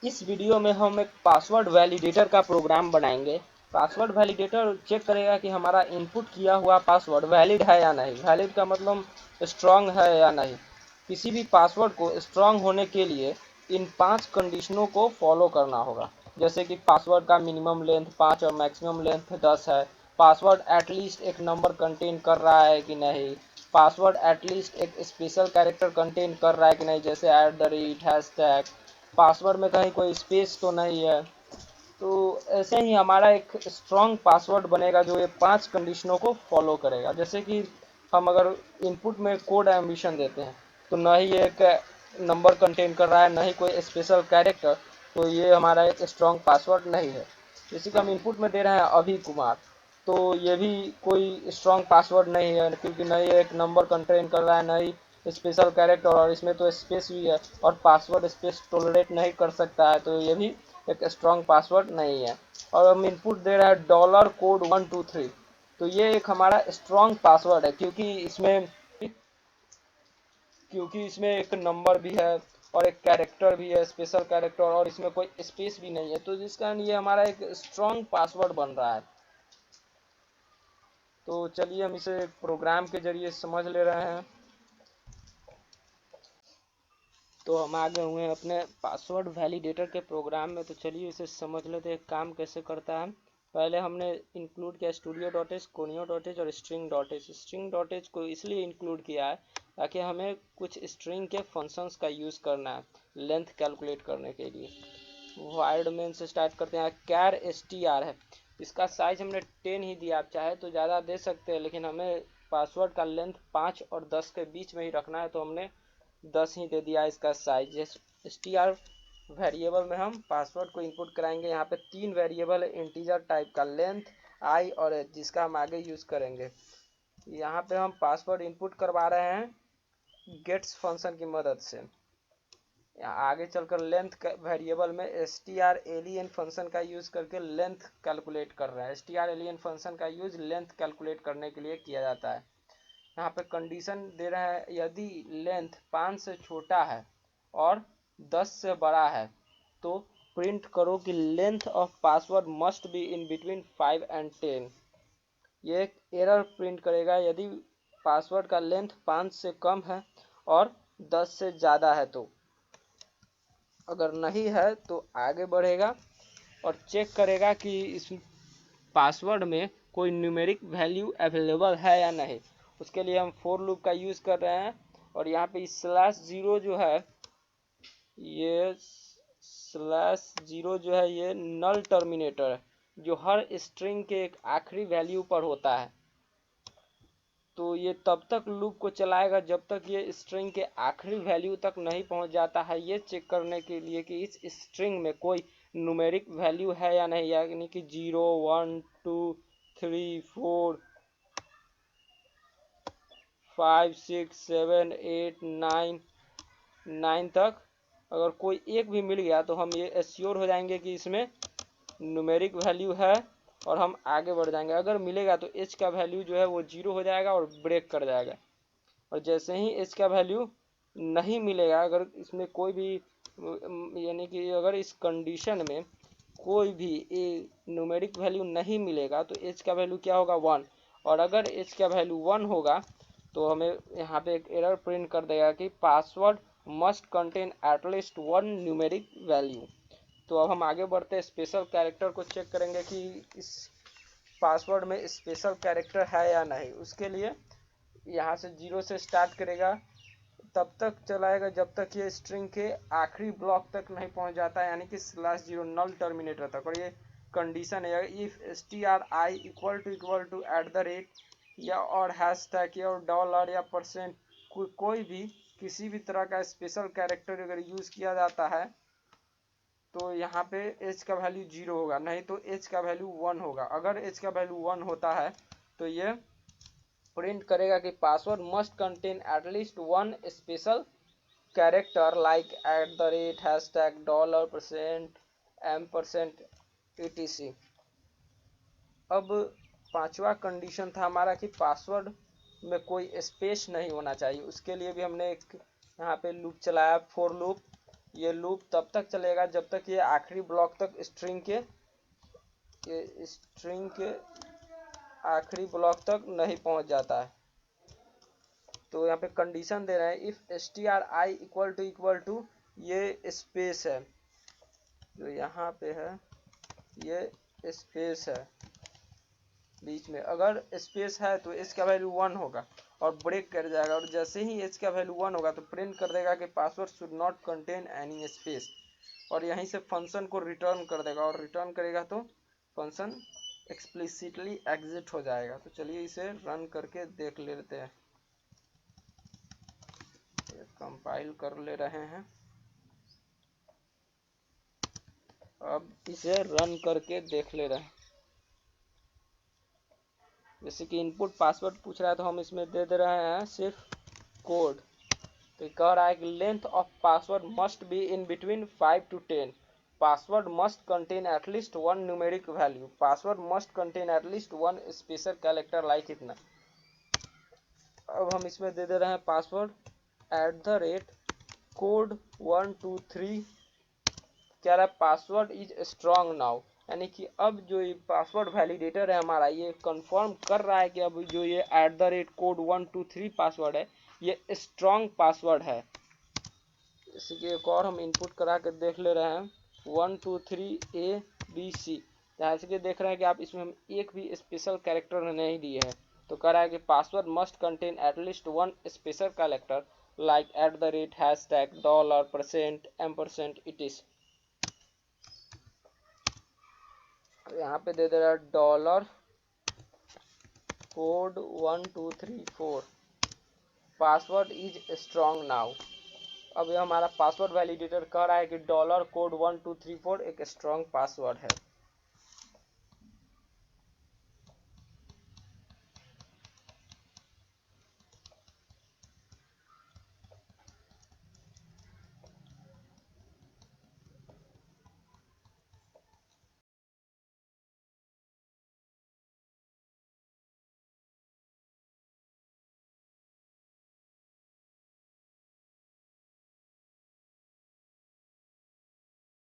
इस वीडियो में हम एक पासवर्ड वैलिडेटर का प्रोग्राम बनाएंगे। पासवर्ड वैलिडेटर चेक करेगा कि हमारा इनपुट किया हुआ पासवर्ड वैलिड है या नहीं। वैलिड का मतलब स्ट्रांग है या नहीं। किसी भी पासवर्ड को स्ट्रांग होने के लिए इन 5 कंडीशनों को फॉलो करना होगा। जैसे कि पासवर्ड का मिनिमम लेंथ 5 और मैक्सिमम लेंथ 10 है। पासवर्ड एटलीस्ट एक नंबर कंटेन कर रहा है कि नहीं। पासवर्ड एटलीस्ट एक स्पेशल कैरेक्टर कंटेन कर रहा है कि नहीं, जैसे @ हैशटैग। पासवर्ड में कहीं कोई स्पेस तो नहीं है। तो ऐसे ही हमारा एक स्ट्रॉन्ग पासवर्ड बनेगा जो ये 5 कंडीशनों को फॉलो करेगा। जैसे कि हम अगर इनपुट में कोड एम्बिशन देते हैं तो न ही ये एक नंबर कंटेन कर रहा है, न ही कोई स्पेशल कैरेक्टर, तो ये हमारा एक स्ट्रॉन्ग पासवर्ड नहीं है। जैसे कि हम इनपुट में दे रहे हैं अभी कुमार, तो ये भी कोई स्ट्रॉन्ग पासवर्ड नहीं है, क्योंकि न ये एक नंबर कंटेन कर रहा है, न ही स्पेशल कैरेक्टर, और इसमें तो स्पेस भी है और पासवर्ड स्पेस टोलरेट नहीं कर सकता है, तो ये भी एक स्ट्रॉन्ग पासवर्ड नहीं है। और हम इनपुट दे रहा है $कोड 123, तो ये एक हमारा स्ट्रॉन्ग पासवर्ड है, क्योंकि इसमें एक नंबर भी है और एक कैरेक्टर भी है, स्पेशल कैरेक्टर, और इसमें कोई स्पेस भी नहीं है, तो जिस कारण ये हमारा एक स्ट्रॉन्ग पासवर्ड बन रहा है। तो चलिए हम इसे प्रोग्राम के जरिए समझ ले रहे हैं। तो हम आ गए हुए हैं अपने पासवर्ड वैलिडेटर के प्रोग्राम में। तो चलिए इसे समझ लेते हैं काम कैसे करता है। पहले हमने इंक्लूड किया studio.h, conio.h और string.h। string.h को इसलिए इंक्लूड किया है ताकि हमें कुछ स्ट्रिंग के फंक्शंस का यूज़ करना है लेंथ कैलकुलेट करने के लिए। वाइड मेन से स्टार्ट करते हैं। कैर str है, इसका साइज हमने 10 ही दिया। आप चाहे तो ज़्यादा दे सकते हैं, लेकिन हमें पासवर्ड का लेंथ 5 और 10 के बीच में ही रखना है, तो हमने 10 ही दे दिया इसका साइज। str वेरिएबल में हम पासवर्ड को इनपुट कराएंगे। यहाँ पे 3 वेरिएबल है इंटीजर टाइप का, लेंथ, आई और एच, जिसका हम आगे यूज़ करेंगे। यहाँ पे हम पासवर्ड इनपुट करवा रहे हैं गेट्स फंक्शन की मदद से। आगे चलकर लेंथ वेरिएबल में strlen फंक्शन का यूज करके लेंथ कैलकुलेट कर रहे हैं। strlen फंक्शन का यूज लेंथ कैलकुलेट करने के लिए किया जाता है। यहाँ पे कंडीशन दे रहा है, यदि लेंथ 5 से छोटा है और 10 से बड़ा है तो प्रिंट करो कि length of password must be in between 5 and 10। ये एक एरर प्रिंट करेगा यदि पासवर्ड का लेंथ 5 से कम है और 10 से ज़्यादा है। तो अगर नहीं है तो आगे बढ़ेगा और चेक करेगा कि इस पासवर्ड में कोई न्यूमेरिक वैल्यू अवेलेबल है या नहीं। उसके लिए हम फॉर लूप का यूज़ कर रहे हैं, और यहाँ पे /0 जो है, ये /0 जो है ये नल टर्मिनेटर है, जो हर स्ट्रिंग के एक आखिरी वैल्यू पर होता है। तो ये तब तक लूप को चलाएगा जब तक ये स्ट्रिंग के आखिरी वैल्यू तक नहीं पहुंच जाता है, ये चेक करने के लिए कि इस स्ट्रिंग में कोई न्यूमेरिक वैल्यू है या नहीं, यानी कि 0 1 2 3 4 5 6 7 8 9 तक अगर कोई एक भी मिल गया तो हम ये एश्योर हो जाएंगे कि इसमें न्यूमेरिक वैल्यू है और हम आगे बढ़ जाएंगे। अगर मिलेगा तो एच का वैल्यू जो है वो 0 हो जाएगा और ब्रेक कर जाएगा। और जैसे ही एच का वैल्यू नहीं मिलेगा, अगर इसमें कोई भी, यानी कि अगर इस कंडीशन में कोई भी न्यूमेरिक वैल्यू नहीं मिलेगा तो एच का वैल्यू क्या होगा, 1। और अगर एच का वैल्यू 1 होगा तो हमें यहाँ पे एक एरर प्रिंट कर देगा कि password must contain at least 1 numeric value. तो अब हम आगे बढ़ते हैं, स्पेशल कैरेक्टर को चेक करेंगे कि इस पासवर्ड में स्पेशल कैरेक्टर है या नहीं। उसके लिए यहाँ से 0 से स्टार्ट करेगा, तब तक चलाएगा जब तक ये स्ट्रिंग के आखिरी ब्लॉक तक नहीं पहुंच जाता है, यानी कि /0 नल टर्मिनेटर तक। और ये कंडीशन है, इफ stri इक्वल टू @ या और हैशटैग या और डॉलर या %, कोई भी किसी भी तरह का स्पेशल कैरेक्टर अगर यूज किया जाता है तो यहाँ पे एच का वैल्यू 0 होगा, नहीं तो एच का वैल्यू 1 होगा। अगर एच का वैल्यू 1 होता है तो ये प्रिंट करेगा कि password must contain at least 1 special character like @ hashtag dollar %, etc। अब पांचवा कंडीशन था हमारा कि पासवर्ड में कोई स्पेस नहीं होना चाहिए। उसके लिए भी हमने एक यहाँ पे लूप चलाया, फॉर लूप। ये लूप तब तक चलेगा जब तक ये आखिरी ब्लॉक तक स्ट्रिंग के आखिरी ब्लॉक तक नहीं पहुंच जाता है। तो यहाँ पे कंडीशन दे रहे हैं इफ stri इक्वल टू ये स्पेस है जो यहाँ पे है, ये स्पेस है बीच में, अगर स्पेस है तो एच का वैल्यू 1 होगा और ब्रेक कर जाएगा, और जैसे ही एच का वैल्यू 1 होगा तो प्रिंट कर देगा कि password should not contain any space, और यहीं से फंक्शन को रिटर्न कर देगा, और रिटर्न करेगा तो फंक्शन एक्सप्लिसिटली एग्जिट हो जाएगा। तो चलिए इसे रन करके देख लेते हैं। कंपाइल कर ले रहे हैं, अब इसे रन करके देख ले रहे हैं। जैसे कि इनपुट पासवर्ड पूछ रहा है तो हम इसमें दे रहे हैं सिर्फ कोड। तो कह रहा है कि length of password must be in between 5 to 10, password must contain at least 1 numeric value, password must contain at least 1 special character like इतना। अब हम इसमें दे रहे हैं पासवर्ड @code 123, कह रहा है पासवर्ड इज स्ट्रॉन्ग नाउ, यानी कि अब जो ये पासवर्ड वैलिडेटर है हमारा ये कंफर्म कर रहा है कि अब जो ये @code 123 पासवर्ड है ये स्ट्रॉन्ग पासवर्ड है। इसी के एक और हम इनपुट करा के देख ले रहे हैं 123ABC, जैसे कि देख रहे हैं कि आप इसमें हम एक भी स्पेशल कैरेक्टर नहीं दिए हैं। तो कह रहा है कि password must contain at least 1 special character like ##, $%, %, it is. यहाँ पे दे रहा है $code 1234, password is strong now. अब ये हमारा पासवर्ड वैलिडेटर कह रहा है कि $code 1234 एक स्ट्रॉन्ग पासवर्ड है।